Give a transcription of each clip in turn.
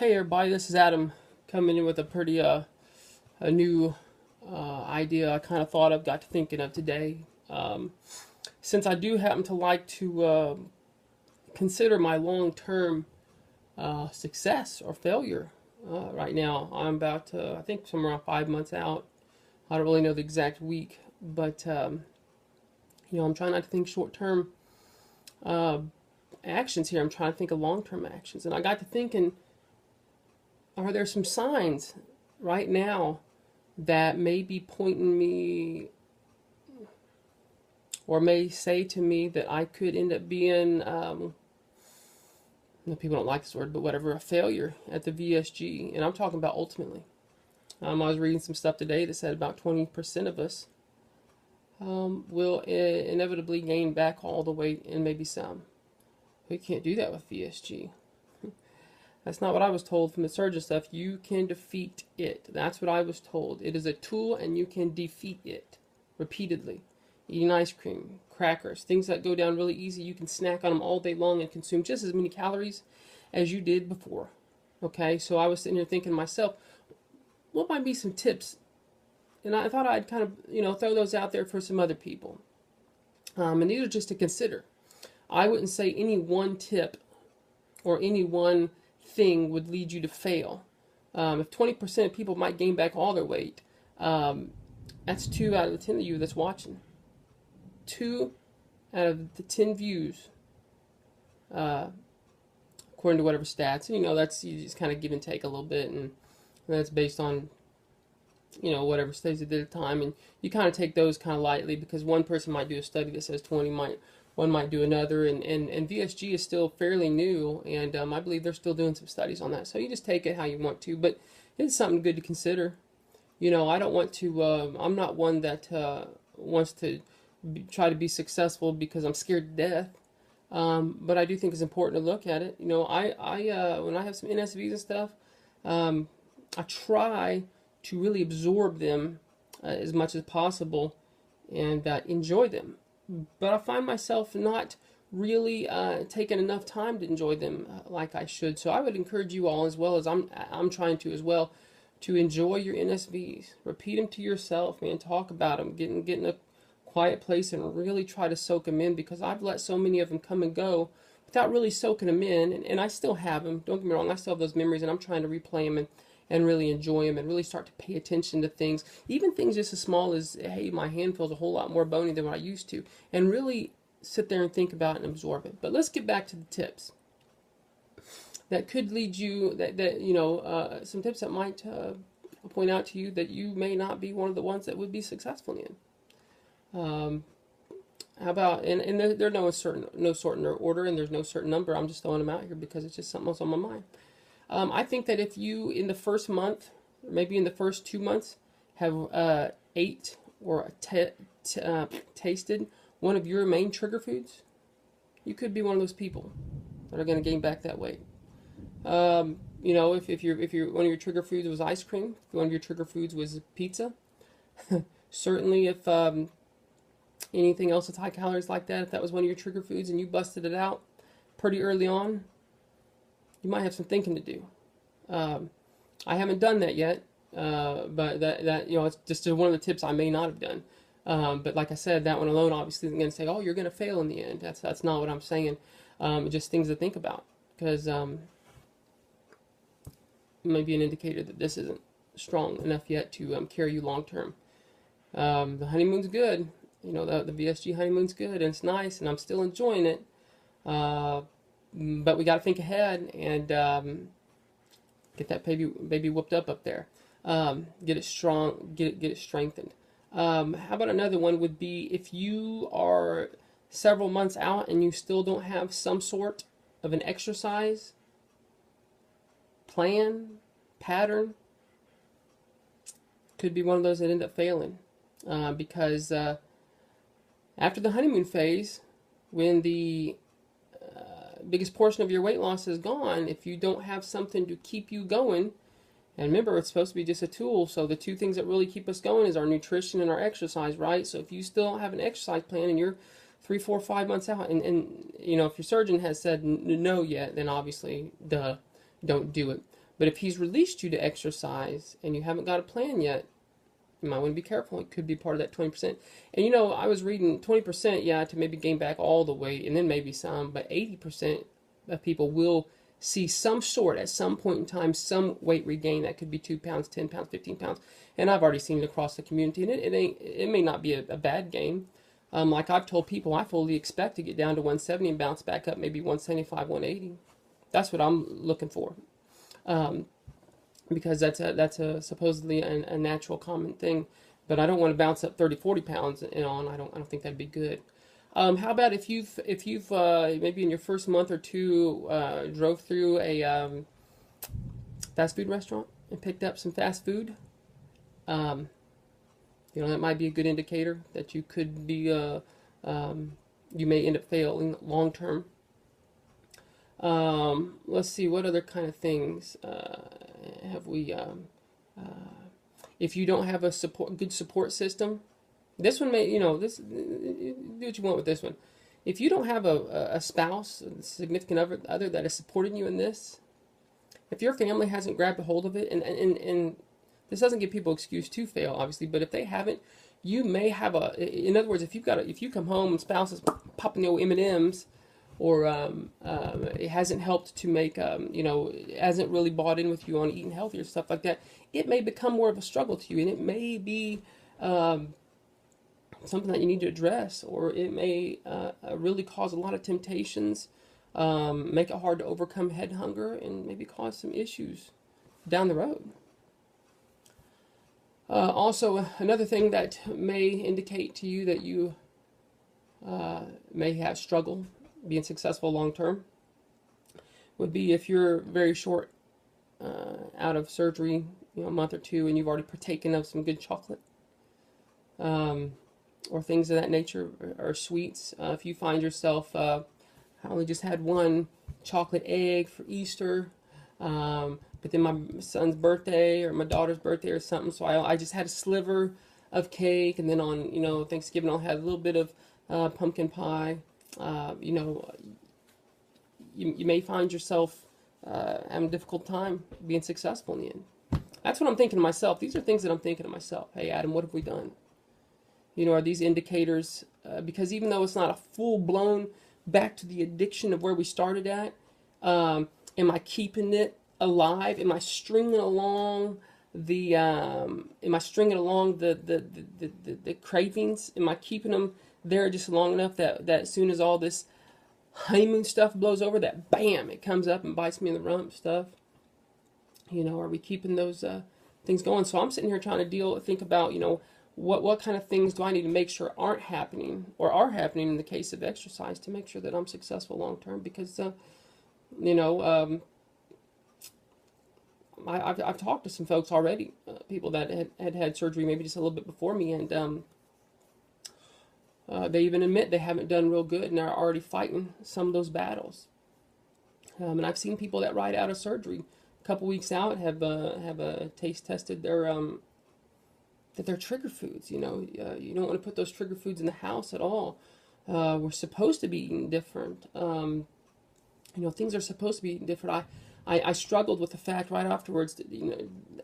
Hey everybody, this is Adam coming in with a pretty a new idea I kind of thought of, got to thinking of today. Since I do happen to like to consider my long-term success or failure. Right now, I'm about I think somewhere around 5 months out. I don't really know the exact week, but I'm trying not to think short-term uh, actions here. I'm trying to think of long-term actions, and I got to thinking, are there some signs right now that may be pointing me or may say to me that I could end up being, people don't like this word, but whatever, a failure at the VSG? And I'm talking about ultimately. I was reading some stuff today that said about 20% of us will inevitably gain back all the weight and maybe some. We can't do that with VSG. That's not what I was told from the surgeon stuff. You can defeat it. That's what I was told. It is a tool and you can defeat it repeatedly. Eating ice cream, crackers, things that go down really easy. You can snack on them all day long and consume just as many calories as you did before. Okay, so I was sitting here thinking to myself, what might be some tips? And I thought I'd kind of, throw those out there for some other people. And these are just to consider. I wouldn't say any one tip or any one thing would lead you to fail. If 20% of people might gain back all their weight, that's 2 out of the 10 of you that's watching. 2 out of the 10 views, according to whatever stats. That's, you just kind of give and take a little bit, and that's based on, whatever studies they did at the time, and you kind of take those kind of lightly because one person might do a study that says 20, one might do another, and VSG is still fairly new, and I believe they're still doing some studies on that. So you just take it how you want to, but it's something good to consider. I don't want to, I'm not one that wants to try to be successful because I'm scared to death, but I do think it's important to look at it. I when I have some NSVs and stuff, I try to really absorb them as much as possible and enjoy them. But I find myself not really taking enough time to enjoy them like I should. So I would encourage you all, as well as I'm trying to as well, to enjoy your NSVs. Repeat them to yourself, man. Talk about them. Get in a quiet place and really try to soak them in, because I've let so many of them come and go without really soaking them in, and I still have them. Don't get me wrong. I still have those memories, and I'm trying to replay them and really enjoy them and really start to pay attention to things, even things just as small as, hey, my hand feels a whole lot more bony than what I used to, and really sit there and think about it and absorb it. But let's get back to the tips that could lead you, some tips that might point out to you that you may not be one of the ones that would be successful in. How about, and they're no certain order, and there's no certain number. I'm just throwing them out here because it's just something else on my mind. I think that if you, in the first month, maybe in the first 2 months, have ate or tasted one of your main trigger foods, you could be one of those people that are going to gain back that weight. If one of your trigger foods was ice cream, if one of your trigger foods was pizza, certainly if anything else that's high calories like that, if that was one of your trigger foods and you busted it out pretty early on, you might have some thinking to do. I haven't done that yet, but that it's just one of the tips I may not have done. But like I said, that one alone obviously isn't going to say, oh, you're going to fail in the end. That's not what I'm saying. Just things to think about, because it may be an indicator that this isn't strong enough yet to carry you long term. The honeymoon's good. The VSG honeymoon's good, and it's nice, and I'm still enjoying it. But we got to think ahead and get that baby whooped up there. Get it strong, get it strengthened. How about another one would be, if you are several months out and you still don't have some sort of an exercise plan, pattern, could be one of those that end up failing. Because after the honeymoon phase, when the biggest portion of your weight loss is gone, if you don't have something to keep you going, and remember, it's supposed to be just a tool, so the 2 things that really keep us going is our nutrition and our exercise, right? So if you still don't have an exercise plan and you're 3, 4, 5 months out, and if your surgeon has said no yet, then obviously, don't do it. But if he's released you to exercise and you haven't got a plan yet, you might want to be careful. It could be part of that 20%. And I was reading 20%, yeah, to maybe gain back all the weight and then maybe some, but 80% of people will see some sort at some point in time, some weight regain. That could be 2 pounds, 10 pounds, 15 pounds. And I've already seen it across the community, and it may not be a bad gain. Like I've told people, I fully expect to get down to 170 and bounce back up maybe 175, 180. That's what I'm looking for. Because that's a supposedly a natural common thing, but I don't want to bounce up 30, 40 pounds and on. I don't think that'd be good. How about if you've maybe in your first month or two drove through a fast food restaurant and picked up some fast food? That might be a good indicator that you could be you may end up failing long term. Let's see, what other kind of things have we? If you don't have a good support system, this one may, this, do what you want with this one. If you don't have a spouse, a significant other that is supporting you in this, if your family hasn't grabbed a hold of it, and this doesn't give people excuse to fail, obviously, but if they haven't, you may have in other words, if you come home and spouse is popping the old M&Ms, or it hasn't helped to make, hasn't really bought in with you on eating healthy or stuff like that, it may become more of a struggle to you, and it may be something that you need to address, or it may really cause a lot of temptations, make it hard to overcome head hunger, and maybe cause some issues down the road. Also, another thing that may indicate to you that you may have struggle being successful long term would be if you're very short out of surgery, a month or two, and you've already partaken of some good chocolate, or things of that nature, or sweets. If you find yourself, I only just had one chocolate egg for Easter, but then my son's birthday or my daughter's birthday or something, so I just had a sliver of cake, and then on Thanksgiving I'll have a little bit of pumpkin pie. You may find yourself having a difficult time being successful in the end. That's what I'm thinking to myself. These are things that I'm thinking to myself. Hey, Adam, what have we done? Are these indicators? Because even though it's not a full-blown back to the addiction of where we started at, am I keeping it alive? Am I stringing along the cravings? Am I keeping them there just long enough that as soon as all this honeymoon stuff blows over, that bam, it comes up and bites me in the rump stuff? Are we keeping those things going? So I'm sitting here trying to think about, what kind of things do I need to make sure aren't happening or are happening in the case of exercise to make sure that I'm successful long term? Because I've talked to some folks already, people that had surgery maybe just a little bit before me, and they even admit they haven't done real good and are already fighting some of those battles. And I've seen people that right out of surgery, a couple weeks out, have taste tested their trigger foods. You don't want to put those trigger foods in the house at all. We're supposed to be eating different. Things are supposed to be eating different. I struggled with the fact right afterwards that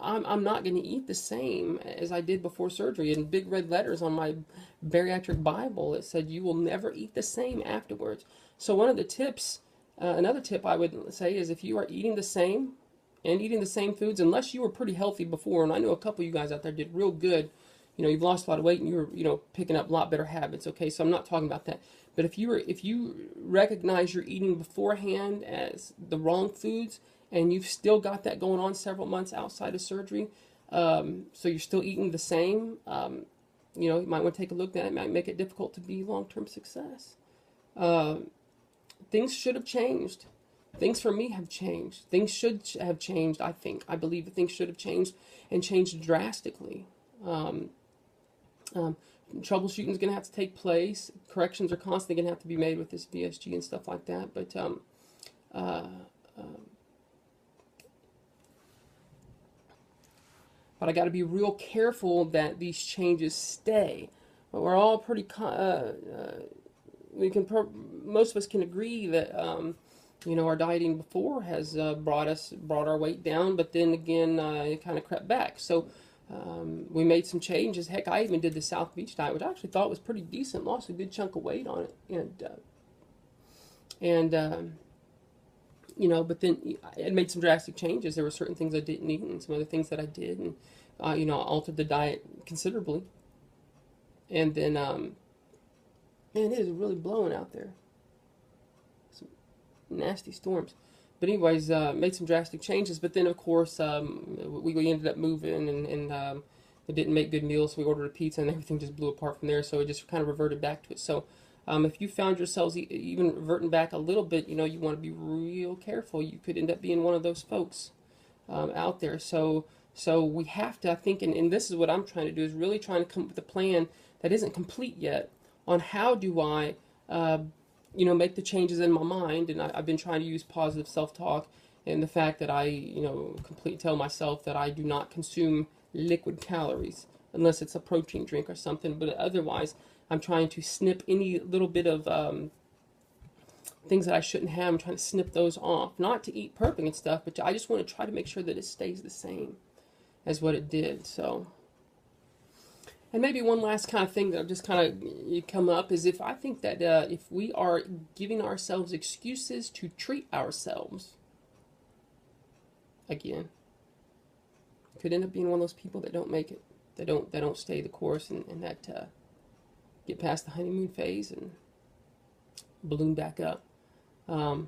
I'm not going to eat the same as I did before surgery. In big red letters on my bariatric Bible, it said you will never eat the same afterwards. So one of the tips, another tip I would say, is if you are eating the same and eating the same foods, unless you were pretty healthy before, and I know a couple of you guys out there did real good, you've lost a lot of weight and you're picking up a lot better habits. Okay, so I'm not talking about that. But if you recognize you're eating beforehand as the wrong foods, and you've still got that going on several months outside of surgery, so you're still eating the same, you might want to take a look at that. It might make it difficult to be long-term success. Things should have changed. Things for me have changed. Things should have changed, I think. I believe that things should have changed and changed drastically. Troubleshooting is going to have to take place. Corrections are constantly going to have to be made with this VSG and stuff like that. But I got to be real careful that these changes stay. But we're all pretty. Most of us can agree that You know, our dieting before has brought our weight down, but then again, it kind of crept back. So we made some changes. Heck, I even did the South Beach diet, which I actually thought was pretty decent. Lost a good chunk of weight on it, and you know, but then I made some drastic changes. There were certain things I didn't eat, and some other things that I did, and you know, I altered the diet considerably. And then, man, it is really blowing out there. Some nasty storms. But anyways, made some drastic changes. But then, of course, we ended up moving, and it didn't make good meals. So we ordered a pizza, and everything just blew apart from there. So it just kind of reverted back to it. So if you found yourselves even reverting back a little bit, you know, you want to be real careful. You could end up being one of those folks out there. So we have to, I think, and this is what I'm trying to do, is really trying to come up with a plan that isn't complete yet on how do I, you know, make the changes in my mind. And I've been trying to use positive self-talk and the fact that I, you know, tell myself that I do not consume liquid calories unless it's a protein drink or something. But otherwise, I'm trying to snip any little bit of things that I shouldn't have. I'm trying to snip those off. Not to eat perfect and stuff, but I just want to try to make sure that it stays the same as what it did. So, and maybe one last kind of thing that I've just kind of come up is if I think that if we are giving ourselves excuses to treat ourselves, again, could end up being one of those people that don't make it, that don't stay the course, and that get past the honeymoon phase and balloon back up. You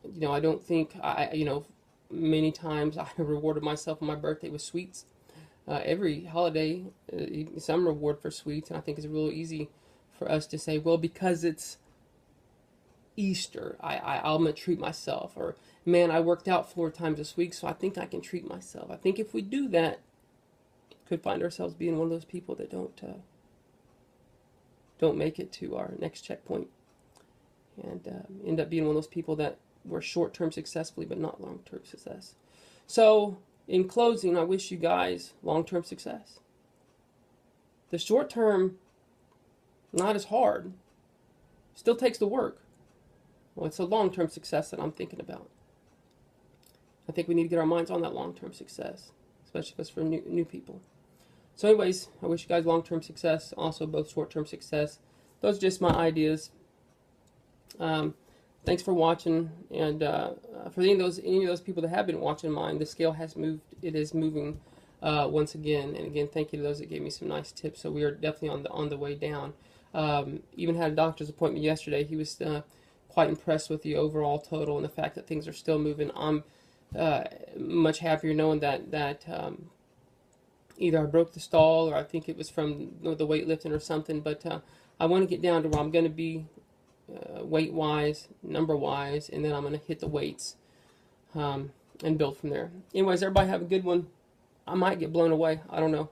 know, I don't think you know, many times I rewarded myself on my birthday with sweets. Every holiday, some reward for sweets, and I think it's real easy for us to say, well, because it's Easter, I'm going to treat myself. Or, man, I worked out 4 times this week, so I think I can treat myself. I think if we do that, could find ourselves being one of those people that don't make it to our next checkpoint, and end up being one of those people that were short-term successfully, but not long-term success. So, in closing, I wish you guys long-term success. The short-term, not as hard, still takes the work. Well, it's a long-term success that I'm thinking about. I think we need to get our minds on that long-term success, especially if it's for new people. So anyways, I wish you guys long-term success, also both short-term success. Those are just my ideas. Thanks for watching, and for any of those people that have been watching mine, the scale has moved. It is moving once again, and again, thank you to those that gave me some nice tips. So we are definitely on the way down. Even had a doctor's appointment yesterday. He was quite impressed with the overall total and the fact that things are still moving. I'm much happier knowing that either I broke the stall, or I think it was from the weightlifting or something. But I want to get down to where I'm going to be weight-wise, number-wise, and then I'm going to hit the weights and build from there. Anyways, everybody have a good one. I might get blown away. I don't know.